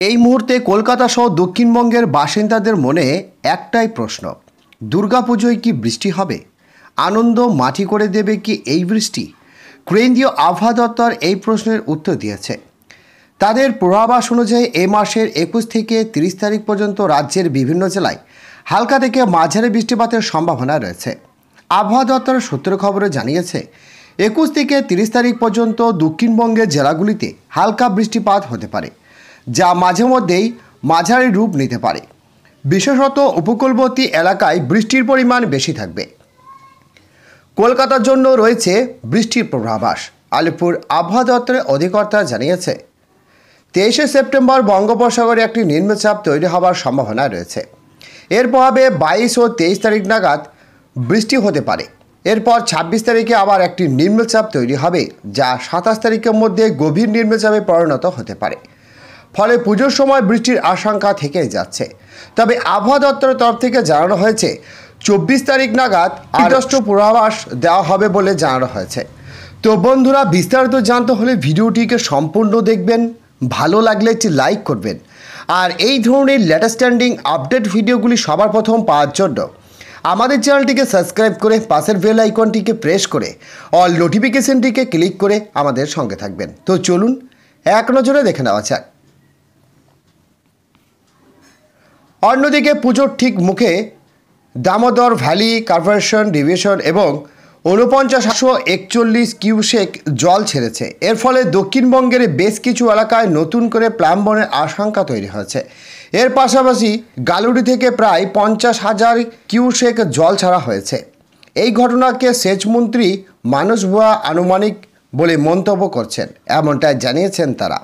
এই মুহূর্তে কলকাতা সহ দক্ষিণবঙ্গের বাসিন্দাদের মনে একটাই প্রশ্ন, দুর্গাপুজোয় কি বৃষ্টি হবে? আনন্দ মাটি করে দেবে কি এই বৃষ্টি? কেন্দ্রীয় আবহাওয়া দপ্তর এই প্রশ্নের উত্তর দিয়েছে। তাদের পূর্বাভাস অনুযায়ী এই মাসের 21 থেকে 30 তারিখ পর্যন্ত রাজ্যের বিভিন্ন জেলায় হালকা থেকে মাঝারি বৃষ্টিপাতের সম্ভাবনা রয়েছে। আবহাওয়া দপ্তরের সূত্র খবরে জানিয়েছে 21 থেকে 30 তারিখ পর্যন্ত দক্ষিণবঙ্গের জেলাগুলিতে হালকা বৃষ্টিপাত হতে পারে, যা মাঝে মধ্যেই মাঝারি রূপ নিতে পারে। বিশেষত উপকূলবর্তী এলাকায় বৃষ্টির পরিমাণ বেশি থাকবে। কলকাতার জন্য রয়েছে বৃষ্টির পূর্বাভাস। আলিপুর আবহাওয়া দপ্তরের অধিকর্তা জানিয়েছে 23শে সেপ্টেম্বর বঙ্গোপসাগরে একটি নিম্নচাপ তৈরি হওয়ার সম্ভাবনা রয়েছে। এর প্রভাবে 22 ও 23 তারিখ নাগাদ বৃষ্টি হতে পারে। এরপর 26 তারিখে আবার একটি নিম্নচাপ তৈরি হবে, যা 27 তারিখের মধ্যে গভীর নিম্নচাপে পরিণত হতে পারে। ফলে পুজোর সময় বৃষ্টির আশঙ্কা থেকে যাচ্ছে। তবে আবহাওয়া দপ্তরের তরফ থেকে জানানো হয়েছে 24 তারিখ নাগাদ আদর্শ পূর্বাভাস দেওয়া হবে বলে জানানো হয়েছে। তো বন্ধুরা, বিস্তারিত জানতে হলে ভিডিওটিকে সম্পূর্ণ দেখবেন, ভালো লাগলে একটি লাইক করবেন, আর এই ধরনের লেটেস্ট ট্রেন্ডিং আপডেট ভিডিওগুলি সবার প্রথম পাওয়ার জন্য আমাদের চ্যানেলটিকে সাবস্ক্রাইব করে পাশের বেল আইকনটিকে প্রেস করে অল নোটিফিকেশনটিকে ক্লিক করে আমাদের সঙ্গে থাকবেন। তো চলুন এক নজরে দেখে নেওয়া যাক। অন্যদিকে পুজোর ঠিক মুখে দামোদর ভ্যালি কর্পোরেশন ডিভিশন এবং 4941 কিউসেক জল ছেড়েছে। এর ফলে দক্ষিণবঙ্গের বেশ কিছু এলাকায় নতুন করে প্লাবনের আশঙ্কা তৈরি হয়েছে। এর পাশাপাশি গালুড়ি থেকে প্রায় 50,000 কিউসেক জল ছাড়া হয়েছে। এই ঘটনাকে সেচমন্ত্রী মানস ভুয়া আনুমানিক বলে মন্তব্য করছেন, এমনটাই জানিয়েছেন তারা।